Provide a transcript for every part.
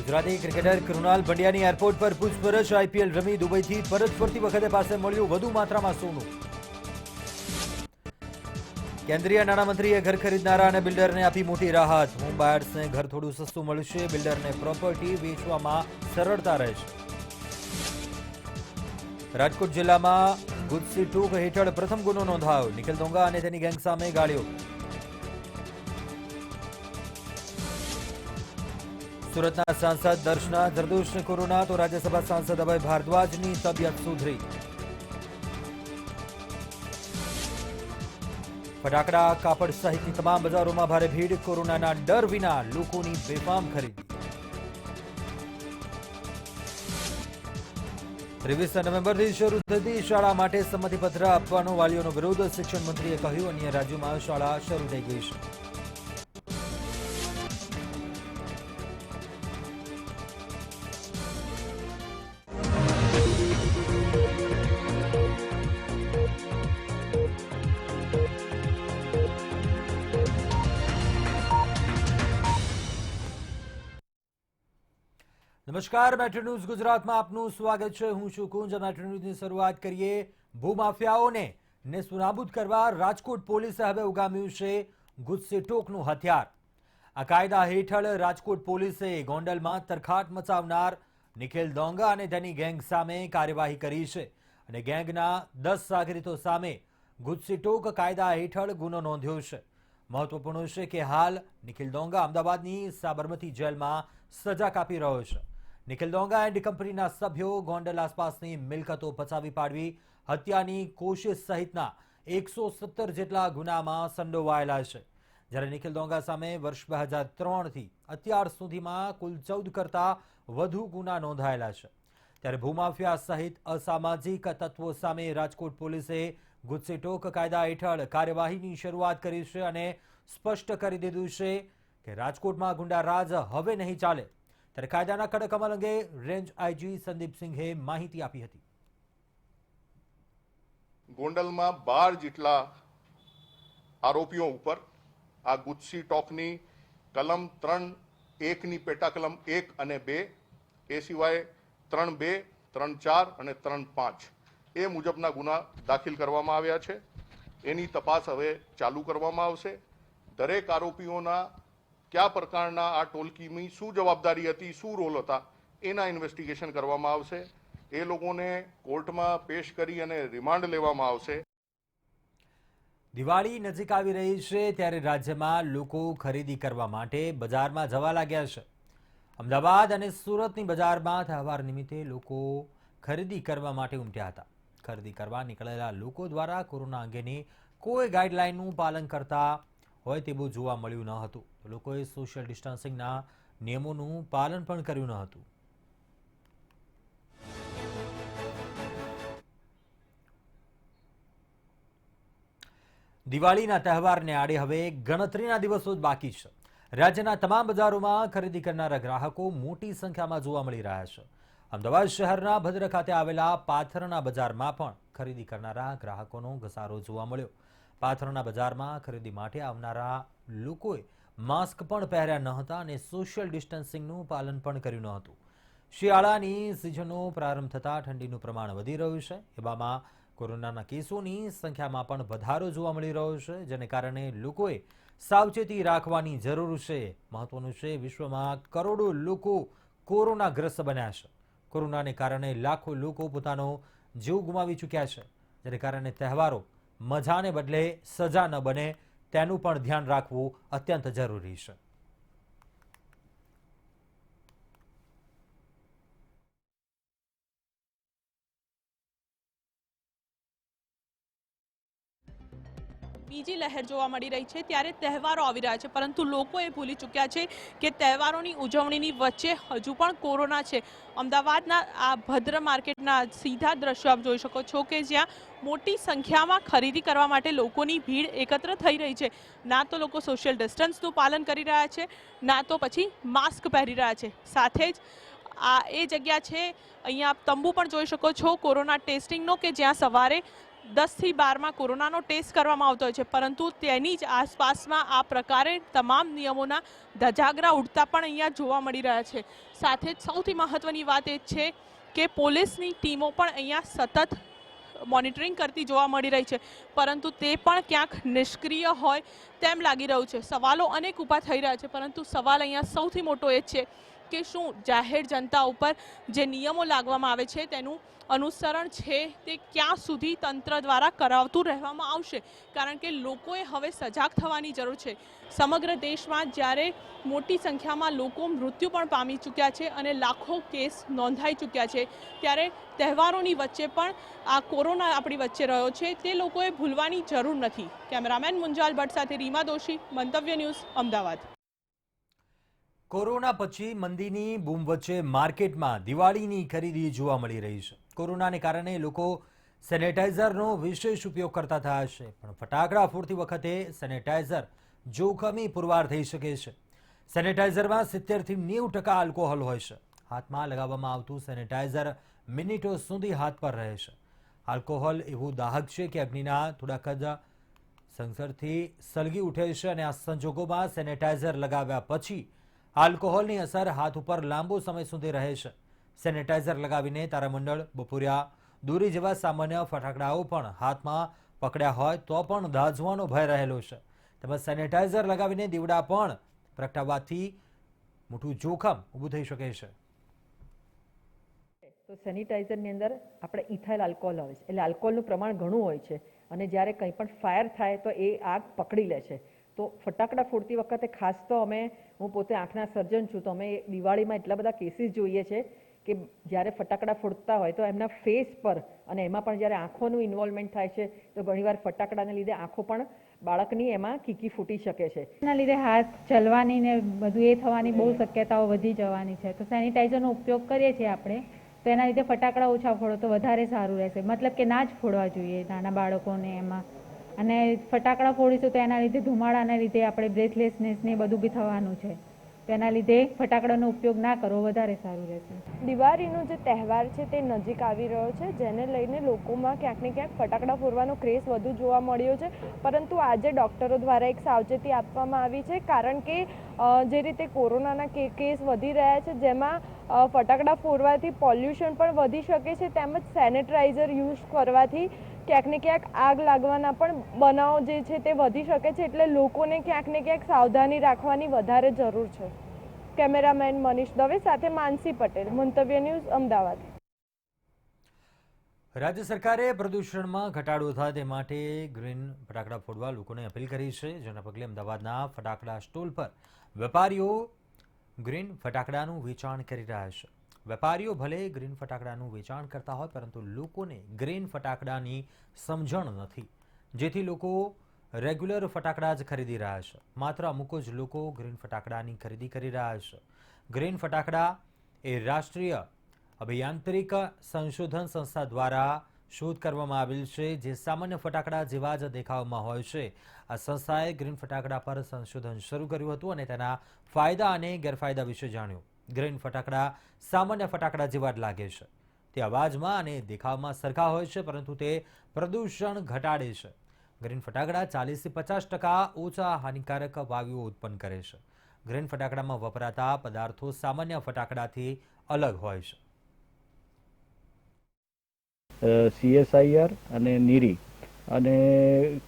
Gujarati cricketer Krunal પંડ્યાની airport પર પૂછપરછ। IPL રમી દુબઈથી પરત ફરતી વખતે પાસે મળ્યું વધુ માત્રામાં સોનું। કેન્દ્રીય નાણામંત્રીએ ઘર ખરીદનારા અને બિલ્ડરને આપી મોટી રાહત। હોમ બાયર્સને ઘર થોડું સસ્તું મળશે, બિલ્ડરને પ્રોપર્ટી વેચવામાં સરળતા રહેશે। રાજકોટ જિલ્લામાં ગુજસી ટૂંક હેઠળ પ્રથમ ગુનો નોંધાયો। નિખિલ દોંગા અને તેની ગેંગ સામે ગાળ્યો। સુરતના સાંસદ દર્શના જરદોશને કોરોના તો રાજ્યસભા સાંસદ અભય ભારદ્વાજની તબિયત સુધરી। ફટાકડા, કાપડ સહિતની તમામ બજારોમાં ભારે ભીડ। કોરોનાના ડર વિના લોકોની બેફામ ખરીદી। 23 નવેમ્બરથી શરૂ થતી શાળા માટે સંમતિપત્ર આપવાનો વાલીઓનો વિરોધ। શિક્ષણ મંત્રીએ કહ્યું, અન્ય રાજ્યોમાં શાળા શરૂ થઈ ગઈ છે। નમસ્કાર, મેટ્રો ન્યૂઝ ગુજરાતમાં આપનું સ્વાગત છે। હું છું કુંજ। મેટ્રો ન્યૂઝની શરૂઆત કરીએ। ભૂમાફિયાઓને નેસ્તનાબૂદ કરવા રાજકોટ પોલીસે હવે ઉગામ્યું છે ગુજસી ટોકનું હથિયાર। આ કાયદા હેઠળ રાજકોટ પોલીસે ગોંડલમાં તરખાટ મચાવનાર નિખિલ દોંગા અને તેની ગેંગ સામે કાર્યવાહી કરી છે અને ગેંગના 10 સાગરીતો સામે ગુજસી ટોક કાયદા હેઠળ ગુનો નોંધ્યો છે। મહત્વપૂર્ણ છે કે હાલ નિખિલ દોંગા અમદાવાદની સાબરમતી જેલમાં સજા કાપી રહ્યો છે। નિખિલ દોંગા એન્ડ કંપનીના સભ્યો ગોંડલ આસપાસની મિલકતો પચાવી પાડવી, હત્યાની કોશિશ સહિતના 117 જેટલા ગુનામાં સંડોવાયેલા છે। જ્યારે નિખિલ દોંગા સામે વર્ષ 2003થી અત્યાર સુધીમાં કુલ 14 કરતાં વધુ ગુના નોંધાયેલા છે। ત્યારે ભૂમાફિયા સહિત અસામાજિક તત્વો સામે રાજકોટ પોલીસે ગુજસી ટોક કાયદા હેઠળ કાર્યવાહીની શરૂઆત કરી છે અને સ્પષ્ટ કરી દીધું છે કે રાજકોટમાં ગુંડારાજ હવે નહીં ચાલે। ત્યારે કાયદાના કડક અમલ અંગે રેન્જ આઈજી સંદીપસિંહે માહિતી આપી હતી। ગોંડલમાં 12 જેટલા આરોપીઓ ઉપર આ ગુજસી ટોકની કલમ 3(1) પેટા કલમ 1 અને 2, એ સિવાય 3(2), 3(4) અને 3(5) એ મુજબના ગુના દાખલ કરવામાં આવ્યા છે। એની તપાસ હવે ચાલુ કરવામાં આવશે। દરેક આરોપીઓના કયા પ્રકારના આ ટોળકીની શું જવાબદારી હતી, શું રોલ હતા, એના ઇન્વેસ્ટિગેશન કરવામાં આવશે। એ લોકોને કોર્ટમાં પેશ કરી અને રિમાન્ડ લેવામાં આવશે। દિવાળી નજીક આવી રહી છે ત્યારે રાજ્યમાં લોકો ખરીદી કરવા માટે બજારમાં જવા લાગ્યા છે। અમદાવાદ અને સુરતની બજારમાં તહેવાર નિમિત્તે લોકો ખરીદી કરવા માટે ઉમટ્યા હતા। ખરીદી કરવા નીકળેલા લોકો દ્વારા કોરોના અંગેની કોઈ ગાઈડલાઈનનું પાલન કરતા હોય તેવું જોવા મળ્યું ન હતું। લોકોએ સોશિયલ ડિસ્ટન્સિંગના નિયમોનું પાલન પણ કર્યું ન હતું। દિવાળીના તહેવારને આડે હવે ગણતરીના દિવસો જ બાકી છે। રાજ્યના તમામ બજારોમાં ખરીદી કરનારા ગ્રાહકો મોટી સંખ્યામાં જોવા મળી રહ્યા છે। અમદાવાદ શહેરના ભદ્ર ખાતે આવેલા પાથરના બજારમાં પણ ખરીદી કરનારા ગ્રાહકોનો ઘસારો જોવા મળ્યો। પાથરના બજારમાં ખરીદી માટે આવનારા લોકોએ માસ્ક પણ પહેર્યા ન હતા અને સોશિયલ ડિસ્ટન્સિંગનું પાલન પણ કર્યું ન હતું। શિયાળાની સિઝનનો પ્રારંભ થતાં ઠંડીનું પ્રમાણ વધી રહ્યું છે। એવામાં કોરોનાના કેસોની સંખ્યામાં પણ વધારો જોવા મળી રહ્યો છે, જેને કારણે લોકોએ સાવચેતી રાખવાની જરૂર છે। મહત્વનું છે, વિશ્વમાં કરોડો લોકો કોરોનાગ્રસ્ત બન્યા છે। કોરોનાને કારણે લાખો લોકો પોતાનો જીવ ગુમાવી ચૂક્યા છે, જેને કારણે તહેવારો મજાને બદલે સજા ન બને તેનું પણ ધ્યાન રાખવું અત્યંત જરૂરી છે। બીજી લહેર જોવા મળી રહી છે ત્યારે તહેવારો આવી રહ્યા છે, પરંતુ લોકો એ ભૂલી ચૂક્યા છે કે તહેવારોની ઉજવણીની વચ્ચે હજુ પણ કોરોના છે। અમદાવાદના આ ભદ્ર માર્કેટના સીધા દ્રશ્યો આપ જોઈ શકો છો કે જ્યાં મોટી સંખ્યામાં ખરીદી કરવા માટે લોકોની ભીડ એકત્ર થઈ રહી છે। ના તો લોકો સોશિયલ ડિસ્ટન્સનું પાલન કરી રહ્યા છે, ના તો પછી માસ્ક પહેરી રહ્યા છે। સાથે જ આ એ જગ્યા છે, અહીંયા આપ તંબુ પણ જોઈ શકો છો કોરોના ટેસ્ટિંગનો, કે જ્યાં સવારે 10થી 12માં કોરોનાનો ટેસ્ટ કરવામાં આવતો હોય છે, પરંતુ તેની જ આસપાસમાં આ પ્રકારે તમામ નિયમોના ધજાગરા ઉડતા પણ અહીંયા જોવા મળી રહ્યા છે. સાથે જ સૌથી મહત્વની વાત એ છે કે પોલીસની ટીમો પણ અહીંયા સતત મોનિટરિંગ કરતી જોવા મળી રહી છે, પરંતુ તે પણ ક્યાંક નિષ્ક્રિય હોય તેમ લાગી રહ્યું છે. સવાલો અનેક ઊભા થઈ રહ્યા છે, પરંતુ સવાલ અહીંયા સૌથી મોટો એ છે કે શું જાહેર જનતા ઉપર જે નિયમો લાગવામાં આવે છે તેનું અનુસરણ છે તે ક્યાં સુધી તંત્ર દ્વારા કરાવતું રહેવામાં આવશે, કારણ કે લોકોએ હવે સજાગ થવાની જરૂર છે. સમગ્ર દેશમાં જ્યારે મોટી સંખ્યામાં લોકો મૃત્યુ પણ પામી ચૂક્યા છે અને લાખો કેસ નોંધાઈ ચૂક્યા છે, ત્યારે તહેવારોની વચ્ચે પણ આ કોરોના આપણી વચ્ચે રહ્યો છે તે લોકોએ ભૂલવાની જરૂર નથી. કેમેરામેન મુંજાલ ભટ્ટ સાથે રીમા દોશી, મંતવ્ય ન્યૂઝ, અમદાવાદ. કોરોના પછી મંદીની બૂમ વચ્ચે માર્કેટમાં દિવાળીની ખરીદી જોવા મળી રહી છે. કોરોનાને કારણે લોકો સેનેટાઈઝરનો વિશેષ ઉપયોગ કરતા થયા છે, પણ ફટાકડા ફોડતી વખતે સેનેટાઈઝર જોખમી પુરવાર થઈ શકે છે. સેનેટાઈઝરમાં 70થી 90% આલ્કોહોલ હોય છે. હાથમાં લગાવવામાં આવતું સેનેટાઈઝર મિનિટો સુધી હાથ પર રહે છે. આલ્કોહોલ એવું દાહક છે કે અગ્નિના થોડાક જ સંસર્ગથી સળગી ઉઠે છે, અને આ સંજોગોમાં સેનેટાઈઝર લગાવ્યા પછી આલ્કોહોલની અસર હાથ ઉપર લાંબો સમય સુધી રહે છે. સેનેટાઈઝર લગાવીને તારામંડળ, બપોરિયા, દોરી જેવા સામાન્ય ફટાકડાઓ પણ હાથમાં પકડ્યા હોય તો પણ દાઝવાનો ભય રહેલો છે. તેમજ સેનેટાઈઝર લગાવીને દીવડા પણ પ્રગટાવવાથી મોટું જોખમ ઊભું થઈ શકે છે. તો સેનિટાઈઝરની અંદર આપણે ઇથાઇલ આલ્કોહોલ આવે છે, એટલે આલ્કોહોલનું પ્રમાણ ઘણું હોય છે, અને જ્યારે કંઈ પણ ફાયર થાય તો એ આગ પકડી લે છે. તો ફટાકડા ફોડતી વખતે ખાસ તો હું પોતે આંખના સર્જન છું, તો અમે દિવાળીમાં એટલા બધા કેસીસ જોઈએ છે કે જ્યારે ફટાકડા ફોડતા હોય તો એમના ફેસ પર, અને એમાં પણ જ્યારે આંખોનું ઇન્વોલ્વમેન્ટ થાય છે તો ઘણીવાર ફટાકડાને લીધે આંખો પણ બાળકની એમાં કીકી ફૂટી શકે છે. એના લીધે હાથ ચલવાની ને બધું એ થવાની બહુ શક્યતાઓ વધી જવાની છે. તો સેનિટાઈઝરનો ઉપયોગ કરીએ છીએ આપણે, તો એના લીધે ફટાકડા ઓછા ફોડો તો વધારે સારું રહેશે. મતલબ કે ના જ ફોડવા જોઈએ નાના બાળકોને એમાં. અને ફટાકડા ફોડીશું તો એના લીધે ધુમાડાના લીધે આપણે બ્રેથલેસનેસ ને બધું બી થવાનું છે. તો એના લીધે ફટાકડાનો ઉપયોગ ના કરવો વધારે સારું રહેશે. દિવાળીનો જે તહેવાર છે તે નજીક આવી રહ્યો છે, જેને લઈને લોકોમાં ક્યાંક ને ક્યાંક ફટાકડા ફોડવાનો ક્રેઝ વધુ જોવા મળ્યો છે. પરંતુ આજે ડૉક્ટરો દ્વારા એક સાવચેતી આપવામાં આવી છે, કારણ કે જે રીતે કોરોનાના કેસ વધી રહ્યા છે, જેમાં ફટાકડા ફોડવાથી પોલ્યુશન પણ વધી શકે છે, તેમજ સેનેટાઈઝર યુઝ કરવાથી ક્યાંક ને ક્યાંક આગ લાગવાના પણ બનાવો જે છે તે વધી શકે છે. એટલે લોકોને ક્યાંક ને ક્યાંક સાવધાની રાખવાની વધારે જરૂર છે. કેમેરામેન મનીષ દવે સાથે માનસી પટેલ, મંતવ્ય ન્યૂઝ, અમદાવાદ. રાજ્ય સરકારે પ્રદૂષણમાં ઘટાડો થાય તે માટે ગ્રીન ફટાકડા ફોડવા લોકોને અપીલ કરી છે, જેના પગલે અમદાવાદના ફટાકડા સ્ટોલ પર વેપારીઓ ગ્રીન ફટાકડાનું વેચાણ કરી રહ્યા છે. વેપારીઓ ભલે ગ્રીન ફટાકડાનું વેચાણ કરતા હોય, પરંતુ લોકોને ગ્રીન ફટાકડાની સમજણ નથી, જેથી લોકો રેગ્યુલર ફટાકડા જ ખરીદી રહ્યા છે. માત્ર અમુક જ લોકો ગ્રીન ફટાકડાની ખરીદી કરી રહ્યા છે. ગ્રીન ફટાકડા એ રાષ્ટ્રીય અભિયાંત્રિક સંશોધન સંસ્થા દ્વારા શોધ કરવામાં આવેલ છે, જે સામાન્ય ફટાકડા જેવા જ દેખાવમાં હોય છે. આ સંસ્થાએ ગ્રીન ફટાકડા પર સંશોધન શરૂ કર્યું હતું અને તેના ફાયદા અને ગેરફાયદા વિશે જાણ્યું. ગ્રીન ફટાકડા સામાન્ય ફટાકડા જેવા જ લાગે છે. તે અવાજમાં અને દેખાવમાં સરખા હોય છે, પરંતુ તે પ્રદૂષણ ઘટાડે છે. ગ્રીન ફટાકડા 40થી 50% ઓછા હાનિકારક વાયુઓ ઉત્પન્ન કરે છે. ગ્રીન ફટાકડામાં વપરાતા પદાર્થો સામાન્ય ફટાકડાથી અલગ હોય છે. CSIR અને નીરી અને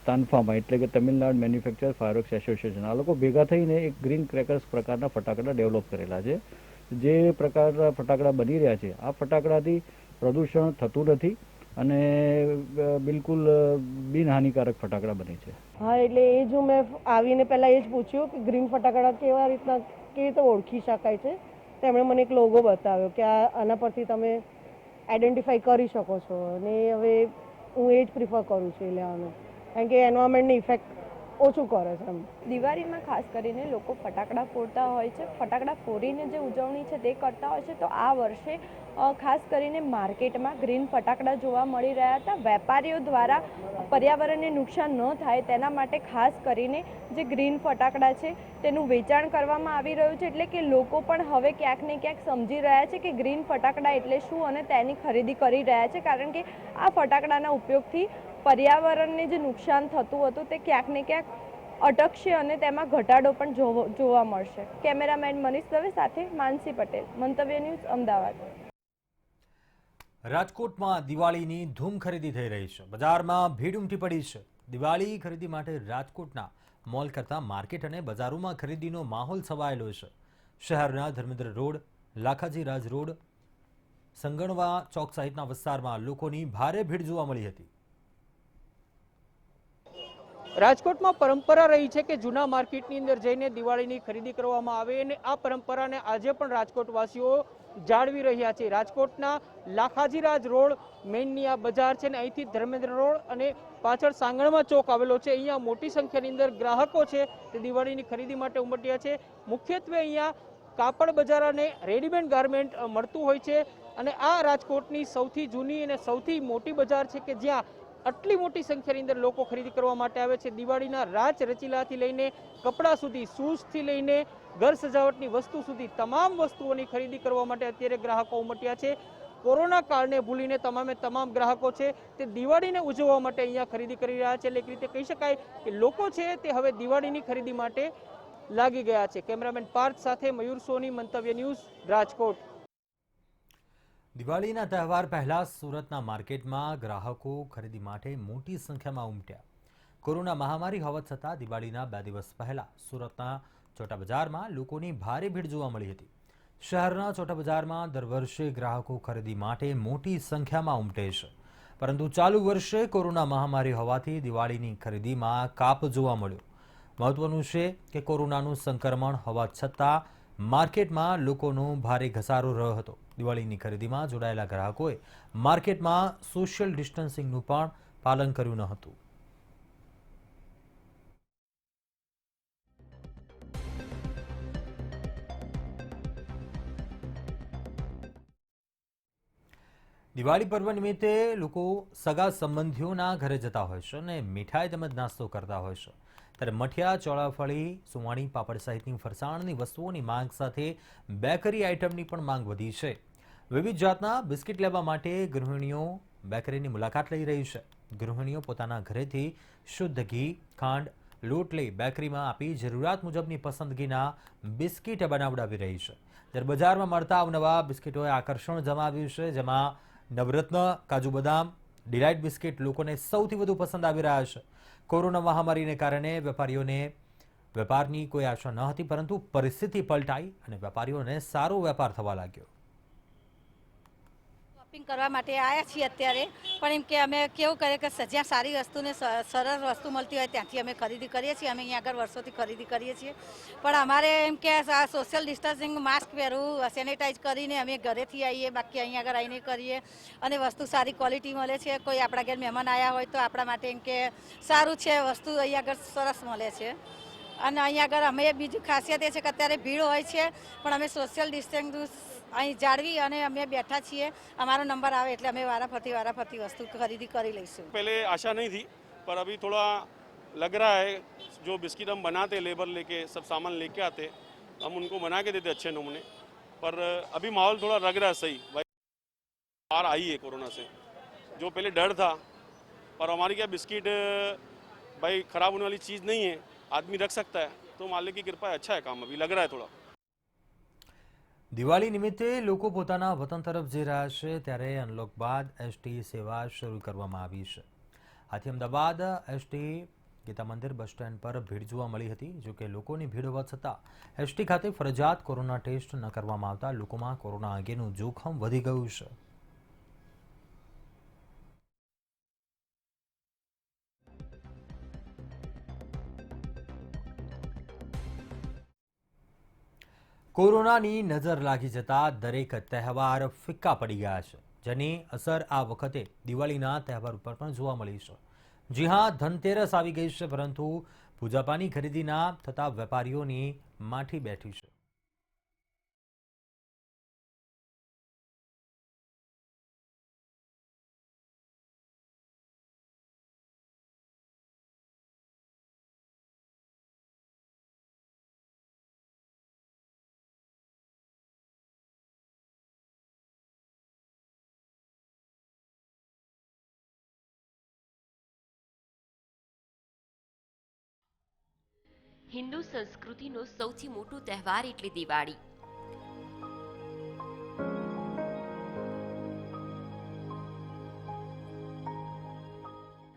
તાનફામાં, એટલે કે તમિલનાડુ મેન્યુફેક્ચર ફાયરવર્ક્સ એસોસિએશન, આ લોકો ભેગા થઈને એક ગ્રીન ક્રેકર્સ પ્રકારના ફટાકડા ડેવલપ કરેલા છે. જે પ્રકારના ફટાકડા બની રહ્યા છે, આ ફટાકડાથી પ્રદૂષણ થતું નથી અને બિલકુલ બિનહાનિકારક ફટાકડા બને છે. હા, એટલે એ જ મેં આવીને પહેલાં એ જ પૂછ્યું કે ગ્રીન ફટાકડા કેવી રીતે ઓળખી શકાય છે. તેમણે મને એક લોગો બતાવ્યો કે આના પરથી તમે આઈડેન્ટિફાઈ કરી શકો છો, અને હવે હું એ જ પ્રિફર કરું છું લેવાનું, કારણ કે એન્વાયરમેન્ટની ઇફેક્ટ ઓછું કરે છે. દિવાળીમાં ખાસ કરીને લોકો ફટાકડા ફોડતા હોય છે. ફટાકડા ફોડીને જે ઉજવણી છે તે કરતા હોય છે. તો આ વર્ષે ખાસ કરીને માર્કેટમાં ગ્રીન ફટાકડા જોવા મળી રહ્યા હતા. વેપારીઓ દ્વારા પર્યાવરણને નુકસાન ન થાય તેના માટે ખાસ કરીને જે ગ્રીન ફટાકડા છે તેનું વેચાણ કરવામાં આવી રહ્યું છે. એટલે કે લોકો પણ હવે ક્યાંક ને ક્યાંક સમજી રહ્યા છે કે ગ્રીન ફટાકડા એટલે શું અને તેની ખરીદી કરી રહ્યા છે, કારણ કે આ ફટાકડાના ઉપયોગથી પર્યાવરણને જે નુકસાન થતું હતું તે ક્યાંક ને ક્યાંક અટકશે અને તેમાં ઘટાડો પણ જોવા મળશે. કેમેરામેન મનીષ દવે સાથે માનસી પટેલ, મંતવ્ય ન્યૂઝ, અમદાવાદ. રાજકોટમાં દિવાળીની ધૂમ ખરીદી થઈ રહી છે. બજારમાં ભીડ ઉમટી પડી છે. દિવાળી ખરીદી માટે રાજકોટના મોલ કરતાં માર્કેટ અને બજારોમાં ખરીદીનો માહોલ છવાયેલો છે. શહેરના ધર્મેન્દ્ર રોડ, લાખાજી રાજ રોડ, સંગણવા ચોક સહિતના વિસ્તારમાં લોકોની ભારે ભીડ જોવા મળી હતી. રાજકોટમાં પરંપરા રહી છે કે જૂના માર્કેટની અંદર જઈને દિવાળીની ખરીદી કરવામાં આવે અને આ પરંપરાને આજે પણ રાજકોટવાસીઓ જાળવી રહ્યા છે. રાજકોટના લાખાજી રાજ રોડ મેઇનની આ બજાર છે ને અહીંથી ધર્મેન્દ્ર રોડ અને પાછળ સાંગણમાં ચોક આવેલો છે. અહીંયા મોટી સંખ્યાની અંદર ગ્રાહકો છે તે દિવાળીની ખરીદી માટે ઉમટ્યા છે. મુખ્યત્વે અહીંયા કાપડ બજાર અને રેડીમેડ ગાર્મેન્ટ મળતું હોય છે અને આ રાજકોટની સૌથી જૂની અને સૌથી મોટી બજાર છે કે જ્યાં આટલી મોટી સંખ્યાની અંદર લોકો ખરીદી કરવા માટે આવે છે. દિવાળીના રાચ રચીલાથી લઈને કપડાં સુધી, શૂઝથી લઈને ઘર સજાવટની વસ્તુ સુધી તમામ વસ્તુઓની ખરીદી કરવા માટે અત્યારે ગ્રાહકો ઉમટ્યા છે. કોરોના કાળને ભૂલીને તમામ ગ્રાહકો છે તે દિવાળીને ઉજવવા માટે અહીંયા ખરીદી કરી રહ્યા છે. એટલે એક રીતે કહી શકાય કે લોકો છે તે હવે દિવાળીની ખરીદી માટે લાગી ગયા છે. કેમેરામેન પાર્થ સાથે મયુર સોની, મંતવ્ય ન્યૂઝ, રાજકોટ. દિવાળીના તહેવાર પહેલા સુરતના માર્કેટમાં ગ્રાહકો ખરીદી માટે મોટી સંખ્યામાં ઉમટ્યા. કોરોના મહામારી હોવા છતાં દિવાળીના 2 દિવસ પહેલા સુરતના ચોટા બજારમાં લોકોની ભારે ભીડ જોવા મળી હતી. શહેરના ચોટા બજારમાં દર વર્ષે ગ્રાહકો ખરીદી માટે મોટી સંખ્યામાં ઉમટે છે, પરંતુ ચાલુ વર્ષે કોરોના મહામારી હોવાથી દિવાળીની ખરીદીમાં કાપ જોવા મળ્યો. મહત્વનું છે કે કોરોનાનું સંક્રમણ હોવા છતાં માર્કેટમાં લોકોનો ભારે ઘસારો રહ્યો હતો. દિવાળીની ખરીદીમાં જોડાયેલા ગ્રાહકોએ માર્કેટમાં સોશિયલ ડિસ્ટન્સિંગનું પણ પાલન કર્યું ન હતું. દિવાળી પર્વ નિમિત્તે લોકો સગા સંબંધીઓના ઘરે જતા હોય છે અને મીઠાઈ તેમજ નાસ્તો કરતા હોય છે. ત્યારે મઠિયા, ચોળાફળી, સુવાણી, પાપડ સહિતની ફરસાણની વસ્તુઓની માંગ સાથે બેકરી આઇટમની પણ માંગ વધી છે. વિવિધ જાતના બિસ્કિટ લેવા માટે ગૃહિણીઓ બેકરીની મુલાકાત લઈ રહી છે. ગૃહિણીઓ પોતાના ઘરેથી શુદ્ધ ઘી, ખાંડ, લોટ લઈ બેકરીમાં આપી જરૂરિયાત મુજબની પસંદગીના બિસ્કિટ બનાવડાવી રહી છે. જ્યારે બજારમાં મળતા અવનવા બિસ્કિટોએ આકર્ષણ જમાવ્યું છે, જેમાં નવરત્ન, કાજુ બદામ, ડિલાઇટ બિસ્કિટ લોકોને સૌથી વધુ પસંદ આવી રહ્યા છે. કોરોના મહામારીને કારણે વેપારીઓને વેપારની કોઈ આશા ન હતી, પરંતુ પરિસ્થિતિ પલટાઈ અને વેપારીઓને સારો વેપાર થવા લાગ્યો. શોપિંગ કરવા માટે આવ્યા છીએ અત્યારે, પણ એમ કે અમે કેવું કરીએ કે જ્યાં સારી વસ્તુને સરળ વસ્તુ મળતી હોય ત્યાંથી અમે ખરીદી કરીએ છીએ. અમે અહીંયા આગળ વર્ષોથી ખરીદી કરીએ છીએ, પણ અમારે એમ કે સોશિયલ ડિસ્ટન્સિંગ, માસ્ક પહેરવું, સેનિટાઈઝ કરીને અમે ઘરેથી આવીએ, બાકી અહીંયા આગળ આવીને કરીએ અને વસ્તુ સારી ક્વોલિટી મળે છે. કોઈ આપણા ઘેર મહેમાન આવ્યા હોય તો આપણા માટે એમ કે સારું છે, વસ્તુ અહીંયા આગળ સરસ મળે છે. અને અહીંયા આગળ અમે બીજું ખાસિયત એ છે કે અત્યારે ભીડ હોય છે, પણ અમે સોશિયલ ડિસ્ટન્સ અહીં જાળવી અને અમે બેઠા છીએ. અમારો नंबर आवे એટલે અમે वाराफरती वस्तु खरीदी કરી લઈશું. पहले आशा नहीं थी, पर अभी थोड़ा लग रहा है जो बिस्किट हम बनाते लेबर लेके सब सामान लेके आते, हम उनको बना के देते अच्छे नमूने, पर अभी माहौल थोड़ा लग रहा है सही. भाई बाहर आई है कोरोना से, जो पहले डर था, पर हमारी क्या बिस्किट भाई ख़राब होने वाली चीज़ नहीं है, आदमी रख सकता है, तो मालिक की कृपा है, अच्छा है काम, अभी लग रहा है थोड़ा. દિવાળી નિમિત્તે લોકો પોતાના વતન તરફ જઈ રહ્યા છે, ત્યારે અનલોક બાદ એસટી સેવા શરૂ કરવામાં આવી છે. આથી અમદાવાદ એસટી ગીતા મંદિર બસ સ્ટેન્ડ પર ભીડ જોવા મળી હતી. જોકે લોકોની ભીડ હોવા છતાં એસટી ખાતે ફરજિયાત કોરોના ટેસ્ટ ન કરવામાં આવતા લોકોમાં કોરોના અંગેનું જોખમ વધી ગયું છે. કોરોનાની નજર લાગી જતા દરેક તહેવાર ફિક્કા પડી ગયા છે, જેની અસર આ વખતે દિવાળીના તહેવાર ઉપર પણ જોવા મળી છે. જી હા, ધનતેરસ આવી ગઈ છે, પરંતુ પૂજાપાની ખરીદીના થતા વેપારીઓની માઠી બેઠી છે. હિન્દુ સંસ્કૃતિનો સૌથી મોટો તહેવાર એટલે દિવાળી.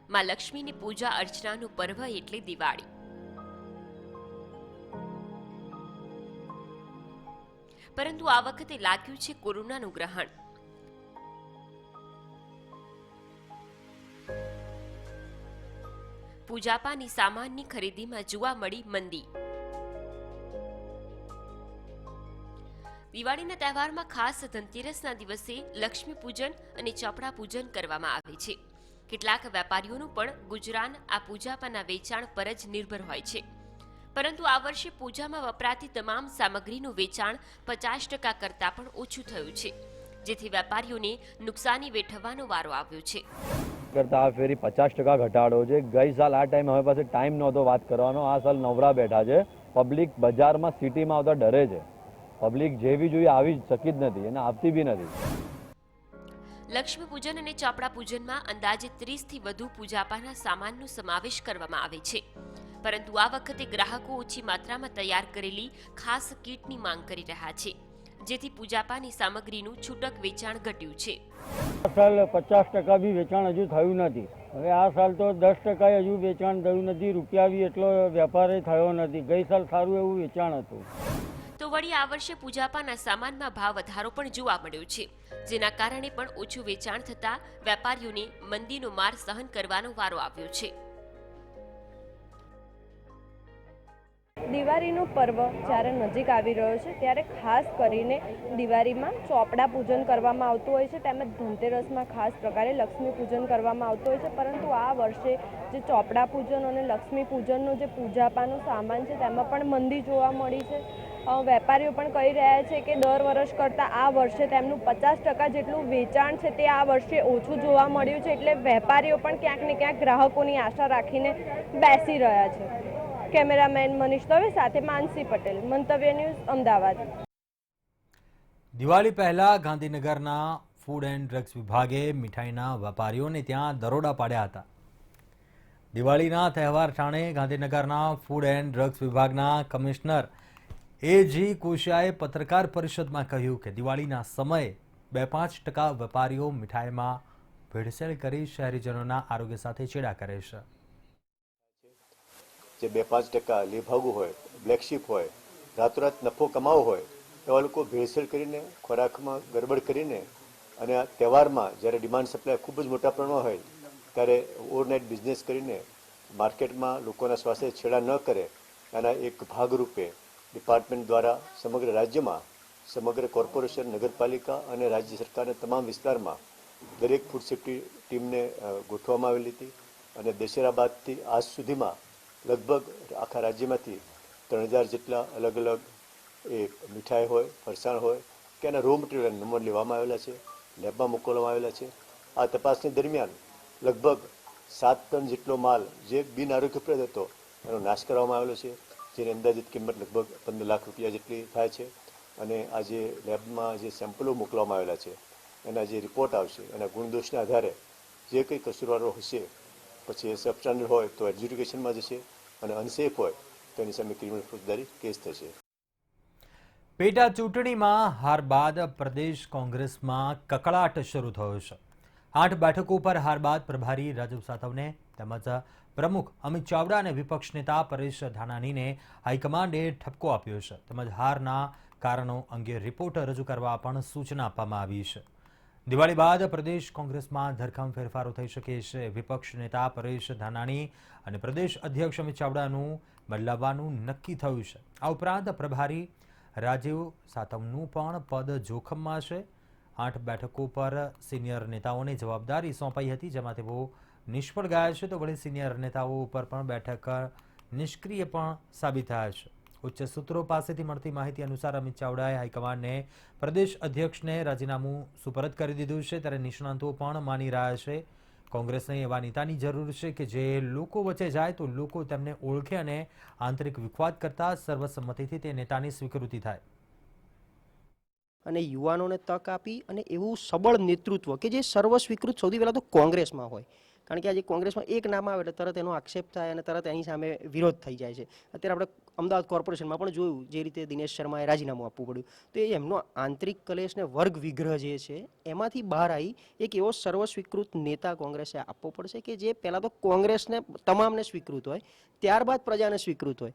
માં લક્ષ્મીની પૂજા અર્ચનાનું પર્વ એટલે દિવાળી. પરંતુ આ વખતે લાગ્યું છે કોરોનાનું ગ્રહણ. પૂજાપાની સામાનની ખરીદીમાં જોવા મળી મંદી. દિવાળીના તહેવારમાં ખાસ ધનતેરસના દિવસે લક્ષ્મી પૂજન અને ચોપડા પૂજન કરવામાં આવે છે. કેટલાક વેપારીઓનું પણ ગુજરાન આ પૂજાપાના વેચાણ પર જ નિર્ભર હોય છે. પરંતુ આ વર્ષે પૂજામાં વપરાતી તમામ સામગ્રીનું વેચાણ 50% કરતાં પણ ઓછું થયું છે, જેથી વેપારીઓને નુકસાની વેઠવવાનો વારો આવ્યો છે. કરતા આ ફેરી 50% ઘટાડો છે. ગઈ સાલ આ ટાઈમ હવે પાસે ટાઈમ નહોતો વાત કરવાનો. આ સાલ નવરા બેઠા છે. પબ્લિક બજારમાં સિટીમાં આવતા ડરે છે. પબ્લિક જેવી જોઈએ આવી શકી જ નથી અને આવતી બી નથી. લક્ષ્મી પૂજન અને ચોપડા પૂજનમાં અંદાજે 30 થી વધુ પૂજાપાના સામાનનો સમાવેશ કરવામાં આવે છે. પરંતુ આ વખતે ગ્રાહકો ઓછી માત્રામાં તૈયાર કરેલી ખાસ કીટની માંગ કરી રહ્યા છે, જેથી પૂજાપાની સામગ્રીનું છૂટક વેચાણ ઘટ્યું છે. આ સાલ 50% બી વેચાણ હજુ થયું નથી. હવે આ સાલ તો 10% હજુ વેચાણ થયું નથી. રૂપિયા બી એટલો વેપાર થયો નથી. ગઈ સાલ સારું એવું વેચાણ હતું. તો વળી આ વર્ષે પૂજાપાના સામાનમાં ભાવ વધારો પણ જોવા મળ્યો છે, જેના કારણે પણ ઓછું વેચાણ થતા વેપારીઓને મંદીનો માર સહન કરવાનો વારો આવ્યો છે. દિવાળીનું પર્વ જ્યારે નજીક આવી રહ્યો છે ત્યારે ખાસ કરીને દિવાળીમાં ચોપડા પૂજન કરવામાં આવતું હોય છે, તેમજ ધનતેરસમાં ખાસ પ્રકારે લક્ષ્મી પૂજન કરવામાં આવતું હોય છે. પરંતુ આ વર્ષે જે ચોપડા પૂજન અને લક્ષ્મી પૂજનનો જે પૂજાપાનો સામાન છે તેમાં પણ મંદી જોવા મળી છે. વેપારીઓ પણ કહી રહ્યા છે કે દર વર્ષ કરતાં આ વર્ષે તેમનું 50% જેટલું વેચાણ છે તે આ વર્ષે ઓછું જોવા મળ્યું છે. એટલે વેપારીઓ પણ ક્યાંક ને ક્યાંક ગ્રાહકોની આશા રાખીને બેસી રહ્યા છે. કેમેરામેન મનીષ દવે સાથે માનસી પટેલ, મંતવ્ય ન્યૂઝ, અમદાવાદ. દિવાળી પહેલા ગાંધીનગરના ફૂડ એન્ડ ડ્રગ્સ વિભાગે મીઠાઈના વેપારીઓને ત્યાં દરોડા પાડ્યા હતા. દિવાળીના તહેવાર ટાણે ગાંધીનગરના ફૂડ એન્ડ ડ્રગ્સ વિભાગના કમિશનર એજી કોશિયાએ પત્રકાર પરિષદમાં કહ્યું કે દિવાળીના સમયે 2-5% વેપારીઓ મીઠાઈમાં ભેળસેળ કરી શહેરીજનોના આરોગ્ય સાથે ચેડા કરે છે. જે 2-5% લેભાગુ હોય, બ્લેકશીપ હોય, રાતોરાત નફો કમાવો હોય એવા લોકો ભેળસેળ કરીને ખોરાકમાં ગડબડ કરીને અને આ તહેવારમાં જ્યારે ડિમાન્ડ સપ્લાય ખૂબ જ મોટા પ્રમાણમાં હોય ત્યારે ઓવરનાઇટ બિઝનેસ કરીને માર્કેટમાં લોકોના સ્વાસ્થ્ય છેડા ન કરે એના એક ભાગરૂપે ડિપાર્ટમેન્ટ દ્વારા સમગ્ર રાજ્યમાં સમગ્ર કોર્પોરેશન, નગરપાલિકા અને રાજ્ય સરકારના તમામ વિસ્તારમાં દરેક ફૂડ સેફ્ટી ટીમને ગોઠવવામાં આવેલી હતી અને દશેરા બાદથી આજ સુધીમાં લગભગ આખા રાજ્યમાંથી 3000 જેટલા અલગ અલગ એ મીઠાઈ હોય, ફરસાણ હોય કે એના રો મટીરિયલ નંબર લેવામાં આવેલા છે, લેબમાં મોકલવામાં આવેલા છે. આ તપાસની દરમિયાન લગભગ 7 ટન જેટલો માલ જે બિન આરોગ્યપ્રદ હતો એનો નાશ કરવામાં આવેલો છે, જેની અંદાજિત કિંમત લગભગ 15 લાખ રૂપિયા જેટલી થાય છે. અને આ જે લેબમાં જે સેમ્પલો મોકલવામાં આવેલા છે એના જે રિપોર્ટ આવશે એના ગુણદોષના આધારે જે કંઈ કસૂરવારો હશે પછી એ સબસ્ટાન્ડર્ડ હોય તો એડજ્યુડિકેશનમાં જશે અને અનસેફ હોય તો એની સામે ક્રિમિનલ ફોજદારી કેસ થશે. પેટા ચૂંટણીમાં હાર બાદ પ્રદેશ કોંગ્રેસમાં કકળાટ શરૂ થયો છે. 8 બેઠકો પર હાર બાદ પ્રભારી રાજીવ સાતવને તેમજ પ્રમુખ અમિત ચાવડા અને વિપક્ષ નેતા પરેશ ધાનાણીને હાઈકમાન્ડે ઠપકો આપ્યો છે. તેમજ હારના કારણો અંગે રિપોર્ટ રજૂ કરવા પણ સૂચના આપવામાં આવી છે. દિવાળી બાદ પ્રદેશ કોંગ્રેસમાં ધરખમ ફેરફારો થઈ શકે છે. વિપક્ષ નેતા પરેશ ધાનાણી અને પ્રદેશ અધ્યક્ષ અમિત ચાવડાનું બદલાવવાનું નક્કી થયું છે. આ ઉપરાંત પ્રભારી રાજીવ સાતવનું પણ પદ જોખમમાં છે. 8 બેઠકો પર સિનિયર નેતાઓને જવાબદારી સોંપાઈ હતી, જેમાં તેઓ નિષ્ફળ ગયા છે. તો વળી સિનિયર નેતાઓ ઉપર પણ બેઠક નિષ્ક્રિય પણ સાબિત થયા છે. ઉચ્ચ સૂત્રો પાસેથી મળતી માહિતી અનુસાર અમિત ચાવડાએ હાઈકમાન્ડને પ્રદેશ અધ્યક્ષને રાજીનામું સુપરત કરી દીધું છે. ત્યારે નિષ્ણાતો પણ માની રહ્યા છે કોંગ્રેસને એવા નેતાની જરૂર છે કે જે લોકો વચ્ચે જાય તો લોકો તેમને ઓળખે અને આંતરિક વિખવાદ કરતા સર્વસંમતિથી તે નેતાની સ્વીકૃતિ થાય. અને યુવાનોને તક આપી અને એવું સબળ નેતૃત્વ કે જે સર્વસ્વીકૃત સૌથી પહેલાં તો કોંગ્રેસમાં હોય, કારણ કે આજે કોંગ્રેસમાં એક નામ આવે એટલે તરત એનો આક્ષેપ થાય અને તરત એની સામે વિરોધ થઈ જાય છે. અત્યારે આપણે અમદાવાદ કોર્પોરેશનમાં પણ જોયું જે રીતે દિનેશ શર્માએ રાજીનામું આપવું પડ્યું, તો એ એમનો આંતરિક કલેશ ને વર્ગ વિગ્રહ જે છે એમાંથી બહાર આવી એક એવો સર્વસ્વીકૃત નેતા કોંગ્રેસે આપવો પડશે કે જે પહેલાં તો કોંગ્રેસને તમામને સ્વીકૃત હોય, ત્યારબાદ પ્રજાને સ્વીકૃત હોય.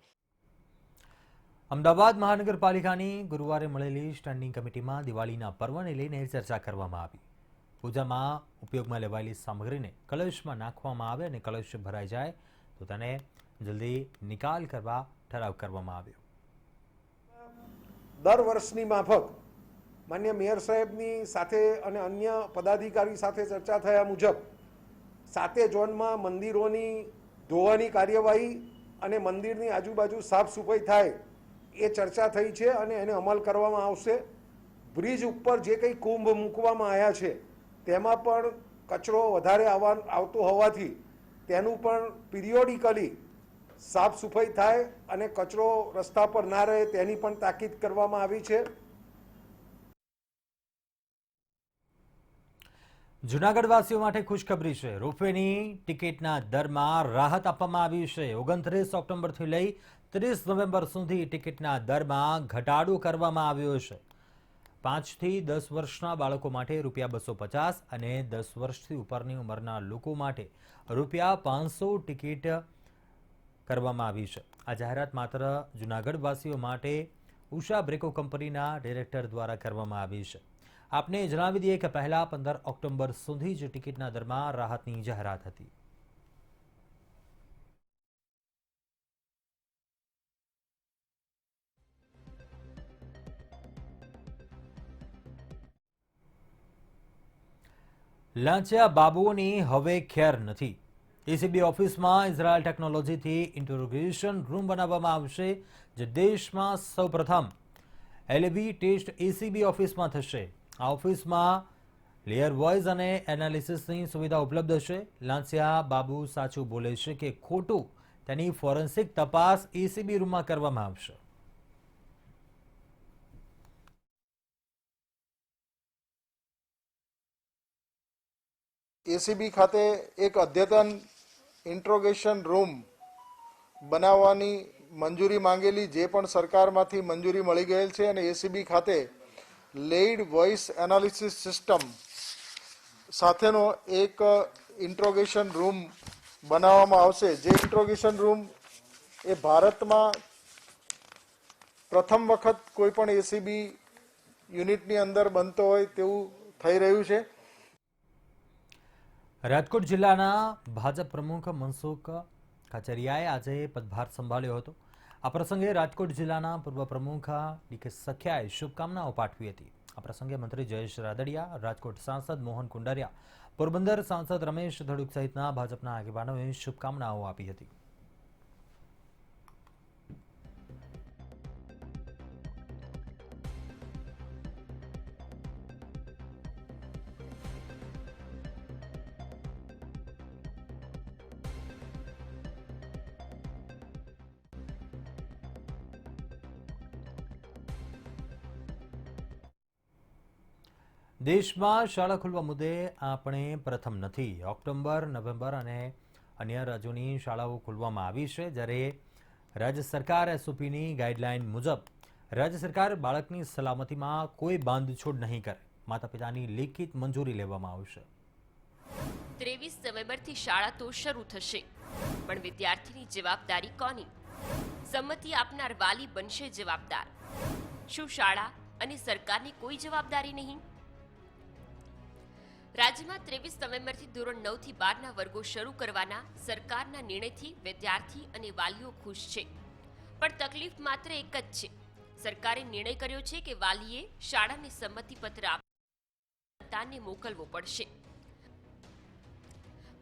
અમદાવાદ મહાનગરપાલિકાની ગુરુવારે મળેલી સ્ટેન્ડિંગ કમિટીમાં દિવાળીના પર્વને લઈને ચર્ચા કરવામાં આવી. પૂજામાં ઉપયોગમાં લેવાયેલી સામગ્રીને કલશમાં નાખવામાં આવે અને કલશ ભરાઈ જાય તો તેને જલ્દી નિકાલ કરવા ઠરાવ કરવામાં આવ્યો. દર વર્ષની માફક માન્ય મેયર સાહેબની સાથે અને અન્ય પદાધિકારી સાથે ચર્ચા થયા મુજબ 7 ઝોનમાં મંદિરોની ધોવાની કાર્યવાહી અને મંદિરની આજુબાજુ સાફ સફાઈ થાય એ ચર્ચા થઈ છે અને એને અમલ કરવામાં આવશે. બ્રિજ ઉપર જે કંઈ કુંભ મૂકવામાં આવ્યા છે તેમાં પણ કચરો વધારે આવતો હોવાથી તેનું પણ પિરિયોડિકલી સાફ સફાઈ થાય અને કચરો રસ્તા પર ના રહે તેની પણ તાકીદ કરવામાં આવી છે. જૂનાગઢવાસીઓ માટે ખુશખબરી છે. રોપવેની ટિકિટના દરમાં રાહત આપવામાં આવી છે. 29 ઓક્ટોબરથી લઈ 30 નવેમ્બર સુધી ટિકિટના દરમાં ઘટાડો કરવામાં આવ્યો છે. 5 થી 10 વર્ષના બાળકો માટે ₹250 અને 10 વર્ષથી ઉપરની ઉંમરના લોકો માટે ₹500 ટિકિટ કરવામાં આવી છે. આ જાહેરાત માત્ર જૂનાગઢવાસીઓ માટે ઉષા બ્રેકો કંપનીના ડિરેક્ટર દ્વારા કરવામાં આવી છે. આપને જણાવી દઈએ કે પહેલા 15 ઓક્ટોબર સુધી જ ટિકિટના દરમાં રાહતની જાહેરાત હતી. લાંચિયા બાબુઓની હવે ખેર નથી. એસીબી ઓફિસમાં ઇઝરાયલ ટેકનોલોજીથી ઇન્ટરોગેશન રૂમ બનાવવામાં આવશે, જે દેશમાં સૌપ્રથમ એલવી ટેસ્ટ એસીબી ઓફિસમાં થશે. આ ઓફિસમાં લેયર વોઇસ અને એનાલિસિસની સુવિધા ઉપલબ્ધ છે. લાંચિયા બાબુ સાચું બોલે છે કે ખોટું તેની ફોરેન્સિક તપાસ એસીબી રૂમમાં કરવામાં આવશે. એસીબી ખાતે એક અદ્યતન ઇન્ટ્રોગેશન રૂમ બનાવવાની મંજૂરી માંગેલી, જે પણ સરકારમાંથી મંજૂરી મળી ગયેલ છે અને એસીબી ખાતે લેઇડ વોઇસ એનાલિસિસ સિસ્ટમ સાથેનો એક ઇન્ટ્રોગેશન રૂમ બનાવવામાં આવશે. જે ઇન્ટ્રોગેશન રૂમ એ ભારતમાં પ્રથમ વખત કોઈ પણ એસીબી યુનિટની અંદર બનતો હોય તેવું થઈ રહ્યું છે. રાજકોટ જિલ્લાના ભાજપ પ્રમુખ મનસુખ કાચરિયાએ આજે પદભાર સંભાળ્યો હતો. આ પ્રસંગે રાજકોટ જિલ્લાના પૂર્વ પ્રમુખ ડીકે સખિયાએ શુભકામનાઓ પાઠવી હતી. આ પ્રસંગે મંત્રી જયેશ રાદડિયા, રાજકોટ સાંસદ મોહન કુંડારિયા, પોરબંદર સાંસદ રમેશ ધડુક સહિતના ભાજપના આગેવાનોએ શુભકામનાઓ આપી હતી. દેશમાં શાળા ખુલવા મુદ્દે આપણે પ્રથમ નથી. ઓક્ટોબર, નવેમ્બર અને અન્ય રાજ્યોની શાળાઓ ખોલવામાં આવી છે, જ્યારે રાજ્ય સરકાર એસઓપીની ગાઈડલાઈન મુજબ રાજ્ય સરકાર બાળકની સલામતીમાં કોઈ બાંધછોડ નહીં કરે. માતા પિતાની લેખિત મંજૂરી લેવામાં આવશે. 23 નવેમ્બરથી શાળા તો શરૂ થશે, પણ વિદ્યાર્થીની જવાબદારી કોની? સંમતિ આપનાર વાલી બનશે જવાબદાર. શું શાળા અને સરકારની કોઈ જવાબદારી નહીં? રાજ્યમાં 23 નવેમ્બરથી ધોરણ 9 થી 12ના વર્ગો શરૂ કરવાના સરકારના નિર્ણયથી વિદ્યાર્થી અને વાલીઓ ખુશ છે, પણ તકલીફ માત્ર એક જ છે. સરકારે નિર્ણય કર્યો છે કે વાલીએ શાળાને સંમતિપત્ર આપીને મોકલવો પડશે.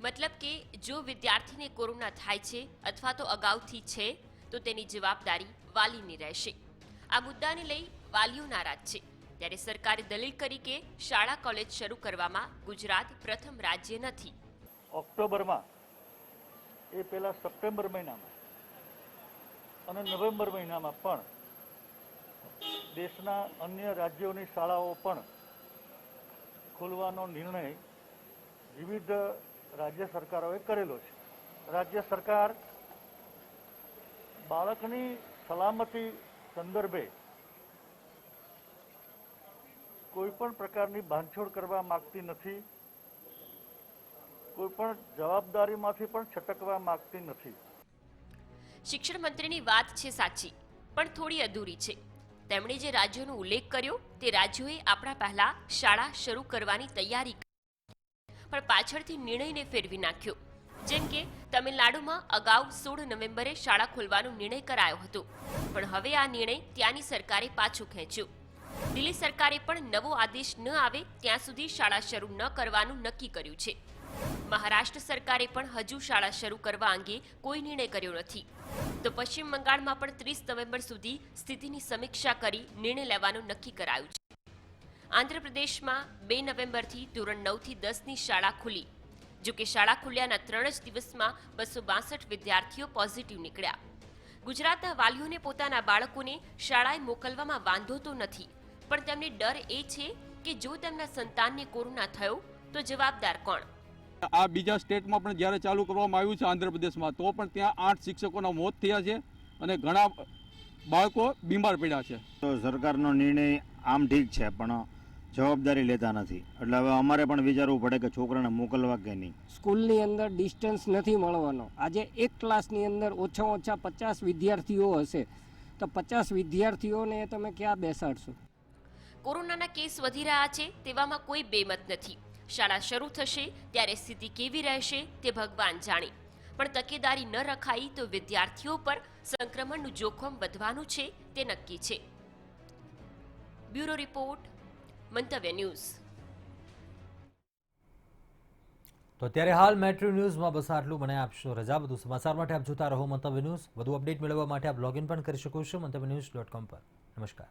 મતલબ કે જો વિદ્યાર્થીને કોરોના થાય છે અથવા તો અગાઉથી છે તો તેની જવાબદારી વાલીની રહેશે. આ મુદ્દાને લઈ વાલીઓ નારાજ છે, ત્યારે સરકારે દલીલ કરી કે શાળા કોલેજ શરૂ કરવામાં ગુજરાત પ્રથમ રાજ્ય નથી. ઓક્ટોબરમાં એ પહેલા સપ્ટેમ્બર મહિનામાં અને નવેમ્બર મહિનામાં પણ દેશના અન્ય રાજ્યોની શાળાઓ પણ ખોલવાનો નિર્ણય વિવિધ રાજ્ય સરકારોએ કરેલો છે. રાજ્ય સરકાર બાળકની સલામતી સંદર્ભે કોઈ પણ પ્રકારની બાંધછોડ કરવા માંગતી નથી, કોઈ પણ જવાબદારીમાંથી પણ છટકવા માંગતી નથી. શિક્ષણ મંત્રીની વાત છે સાચી, પણ થોડી અધૂરી છે. તેમણે જે રાજ્યોનો ઉલ્લેખ કર્યો તે રાજ્યોએ આપણા પહેલા શાળા શરૂ કરવાની તૈયારી કરી, પણ પાછળથી નિર્ણયને ફેરવી નાખ્યો. જેમ કે તમિલનાડુમાં અગાઉ 16 નવેમ્બરે શાળા ખોલવાનો નિર્ણય કરાયો હતો, પણ હવે આ નિર્ણય ત્યાંની સરકારે પાછો ખેંચ્યો. દિલ્હી સરકારે પણ નવો આદેશ ન આવે ત્યાં સુધી શાળા શરૂ ન કરવાનું નક્કી કર્યું છે. મહારાષ્ટ્ર સરકારે પણ હજુ શાળા શરૂ કરવા અંગે કોઈ નિર્ણય કર્યો નથી. તો પશ્ચિમ બંગાળમાં પણ 30 નવેમ્બર સુધી સ્થિતિની સમીક્ષા કરી નિર્ણય લેવાનું નક્કી કરાયું છે. આંધ્રપ્રદેશમાં 2 નવેમ્બરથી ધોરણ 9 થી 10ની શાળા ખુલી. જોકે શાળા ખુલ્યાના 3 જ દિવસમાં 262 વિદ્યાર્થીઓ પોઝિટિવ નીકળ્યા. ગુજરાતના વાલીઓને પોતાના બાળકોને શાળાએ મોકલવામાં વાંધો તો નથી, પણ તેમને ડર એ છે કે જો તેમના સંતાનને કોરોના થયો તો જવાબદાર કોણ? આ બીજા સ્ટેટમાં પણ જ્યારે ચાલુ કરવામાં આવ્યું છે આંધ્રપ્રદેશમાં, તો પણ ત્યાં 8 શિક્ષકોના મોત થયા છે અને ઘણા બાળકો બીમાર પડ્યા છે. તો સરકારનો નિર્ણય આમ ઠીક છે, પણ જવાબદારી લેતા નથી. એટલે હવે અમારે પણ વિચારવું પડે કે છોકરાને મોકલવા કે નહીં. સ્કૂલની અંદર ડિસ્ટન્સ નથી મળવાનો. આજે એક ક્લાસની અંદર ઓછામાં ઓછા 50 વિદ્યાર્થીઓ હશે, તો 50 વિદ્યાર્થીઓને તમે ક્યાં બેસાડશો? કોરોનાના કેસ વધી રહ્યા છે, તેવામાં કોઈ બેમત નથી. શાળા શરૂ થશે ત્યારે સ્થિતિ કેવી રહેશે તે ભગવાન જાણે, પણ તકેદારી ન રખાઈ તો વિદ્યાર્થીઓ પર સંક્રમણનું જોખમ વધવાનું છે તે નક્કી છે. બ્યુરો રિપોર્ટ, મંતવ્ય ન્યૂઝ. તો અત્યારે હાલ મેટ્રો ન્યૂઝમાં બસ આટલું. મને આપશો રજા. વધુ સમાચાર માટે આપ જોતા રહો મંતવ્ય ન્યૂઝ. વધુ અપડેટ મેળવવા માટે આપ લોગિન પણ કરી શકો છો મંતવ્યન્યૂઝ.com પર. નમસ્કાર.